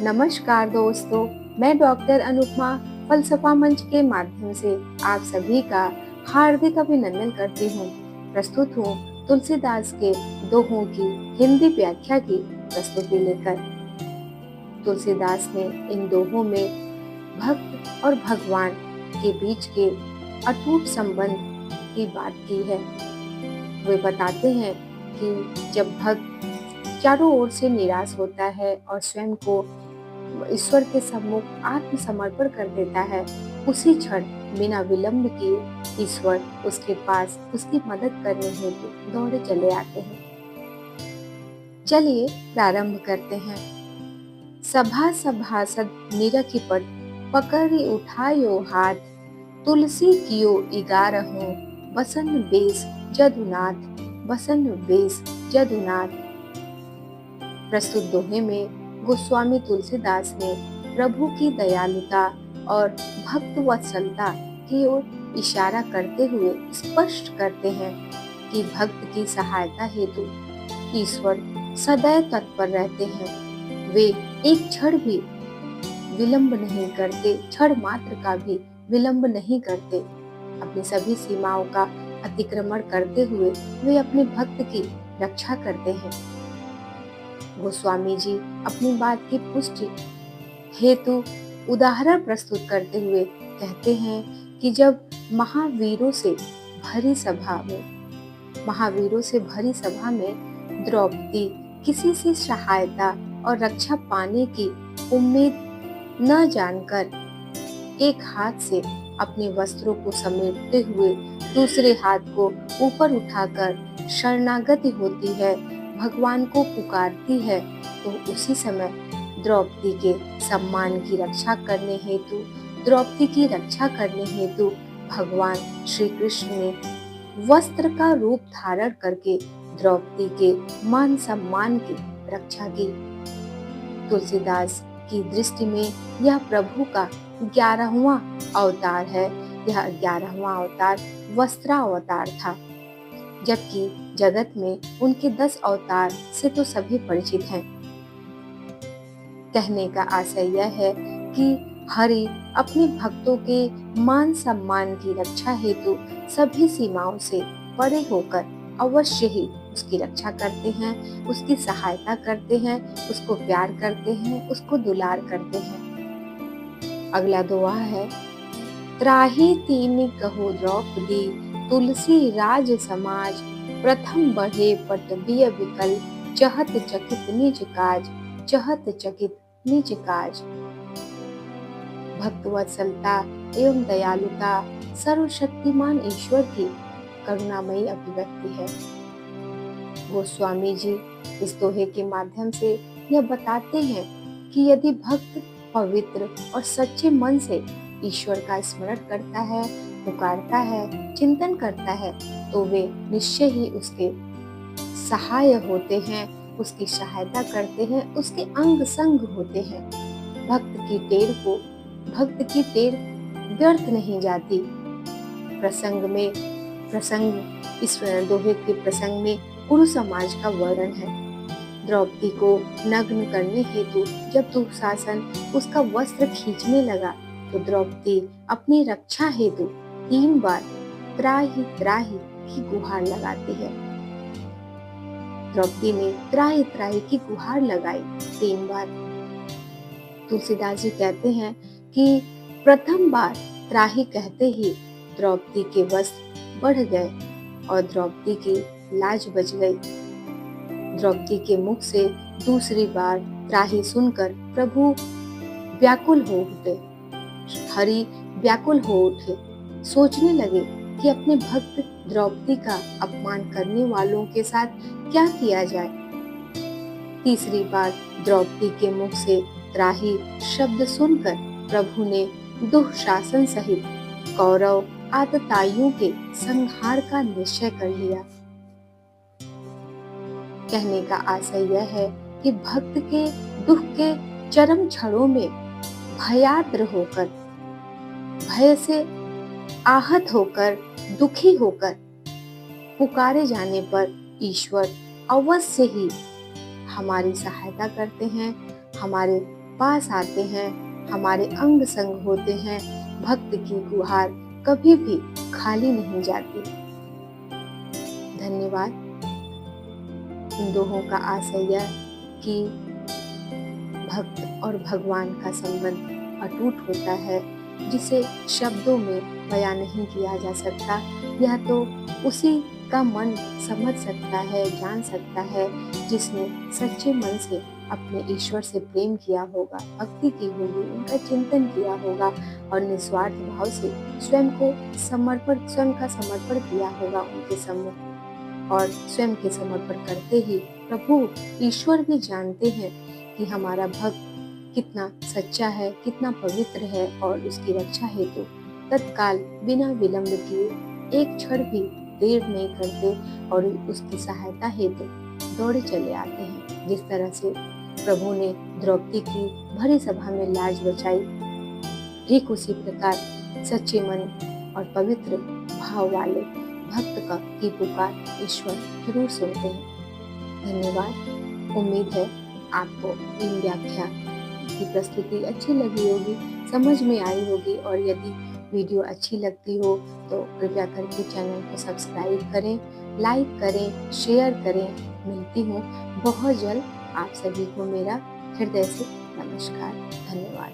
नमस्कार दोस्तों, मैं डॉक्टर अनुपमा फलसफा मंच के माध्यम से आप सभी का हार्दिक अभिनंदन करती हूँ। प्रस्तुत हूँ तुलसीदास के दोहों की हिंदी व्याख्या की प्रस्तुति लेकर। तुलसीदास ने इन दोहों में भक्त और भगवान के बीच के अटूट संबंध की बात की है। वे बताते हैं कि जब भक्त चारों ओर से निराश होता है और स्वयं को ईश्वर के सम्मुख आत्मसमर्पण कर देता है, उसी क्षण बिना विलंब किए ईश्वर उसके पास उसकी मदद करने हेतु दौड़े चले आते हैं। चलिए प्रारंभ करते हैं। सभा सभासद निरखि पट, पकड़ि उठायो हाथ, तुलसी कियो 11 बसन बेस जदुनाथ, बसन बेस जदुनाथ। प्रस्तुत दोहे में गोस्वामी तुलसीदास ने प्रभु की दयालुता और भक्त वत्सलता की ओर इशारा करते हुए स्पष्ट करते हैं कि भक्त की सहायता हेतु ईश्वर सदैव तत्पर रहते हैं। वे एक क्षण भी विलंब नहीं करते, क्षण मात्र का भी विलंब नहीं करते। अपनी सभी सीमाओं का अतिक्रमण करते हुए वे अपने भक्त की रक्षा करते हैं। गोस्वामी जी अपनी बात की पुष्टि हेतु उदाहरण प्रस्तुत करते हुए कहते हैं कि जब महावीरों से भरी सभा में द्रौपदी किसी से सहायता और रक्षा पाने की उम्मीद न जानकर एक हाथ से अपने वस्त्रों को समेटते हुए दूसरे हाथ को ऊपर उठाकर शरणागति होती है, भगवान को पुकारती है, तो उसी समय द्रौपदी के सम्मान की रक्षा करने हेतु भगवान श्री कृष्ण ने वस्त्र का रूप धारण करके द्रौपदी के मान सम्मान की रक्षा की। तुलसीदास की दृष्टि में यह प्रभु का 11वां अवतार है। यह 11वां अवतार वस्त्रावतार था, जबकि जगत में उनके 10 अवतार से तो सभी परिचित हैं। कहने का आशय यह है कि हरि अपने भक्तों के मान सम्मान की रक्षा हेतु सभी सीमाओं से परे होकर अवश्य ही उसकी रक्षा करते हैं, उसकी सहायता करते हैं, उसको प्यार करते हैं, उसको दुलार करते हैं। अगला दोहा है, त्राहि तीन कहो द्रौपदी, तुलसी राज समाज, प्रथम बढ़े पट बिय विकल, चहत चकित निज काज, चहत चकित निज काज। भक्त वत्सलता एवं दयालुता सर्वशक्तिमान ईश्वर की करुणामयी अभिव्यक्ति है। गोस्वामी जी इस दोहे के माध्यम से यह बताते हैं कि यदि भक्त पवित्र और सच्चे मन से ईश्वर का स्मरण करता है, पुकारता है, चिंतन करता है, तो वे निश्चय ही उसके सहाय होते हैं, उसकी सहायता करते हैं, उसके अंग संग होते हैं। भक्त की टेर व्यर्थ नहीं जाती। इस दोहे के प्रसंग में कुरु समाज का वर्णन है। द्रौपदी को नग्न करने हेतु जब दुशासन उसका वस्त्र खींचने लगा, तो द्रौपदी अपनी रक्षा हेतु 3 बार त्राहि त्राहि की गुहार लगाती है। द्रौपदी ने त्राहि त्राहि की गुहार लगाई 3 बार। तुलसीदास जी कहते हैं कि प्रथम बार त्राहि कहते ही द्रौपदी के वस्त्र बढ़ गए और द्रौपदी की लाज बच गई। द्रौपदी के मुख से दूसरी बार त्राहि सुनकर प्रभु व्याकुल हो उठे, हरि व्याकुल हो उठे, सोचने लगे कि अपने भक्त द्रौपदी का अपमान करने वालों के साथ क्या किया जाए। तीसरी बार द्रौपदी के मुख से त्राहि शब्द सुनकर प्रभु ने दुशासन सहित कौरव आतताइयों के संहार का निश्चय कर लिया। कहने का आशय यह है कि भक्त के दुख के चरम क्षणों में भयाद्र होकर, भय से आहत होकर, दुखी होकर पुकारे जाने पर ईश्वर अवश्य ही हमारी सहायता करते हैं, हमारे पास आते हैं, हमारे अंग संग होते हैं, भक्त की गुहार कभी भी खाली नहीं जाती। धन्यवाद। इन दोहों का आशय यह कि भक्त और भगवान का संबंध अटूट होता है, जिसे शब्दों में बयां नहीं किया जा सकता। यह तो उसी का मन समझ सकता है, जान सकता है, जिसने सच्चे मन से अपने ईश्वर से प्रेम किया होगा, भक्ति की होगी, उनका चिंतन किया होगा और निस्वार्थ भाव से स्वयं का समर्पण किया होगा उनके सम्मुख। और स्वयं के समर्पण करते ही प्रभु ईश्वर भी जानते हैं कि हमारा भक्त कितना सच्चा है, कितना पवित्र है, और उसकी रक्षा हेतु तत्काल बिना विलंब किए एक क्षण भी देर नहीं करते और उसकी सहायता हेतु दौड़े चले आते हैं। जिस तरह से प्रभु ने द्रौपदी की भरी सभा में लाज बचाई, ठीक उसी प्रकार सच्चे मन और पवित्र भाव वाले भक्त की पुकार ईश्वर जरूर सुनते हैं। धन्यवाद। उम्मीद है आपको इन व्याख्या की प्रस्तुति अच्छी लगी होगी, समझ में आई होगी, और यदि वीडियो अच्छी लगती हो तो कृपया करके चैनल को सब्सक्राइब करें, लाइक करें, शेयर करें। मिलती हूँ बहुत जल्द। आप सभी को मेरा हृदय से नमस्कार। धन्यवाद।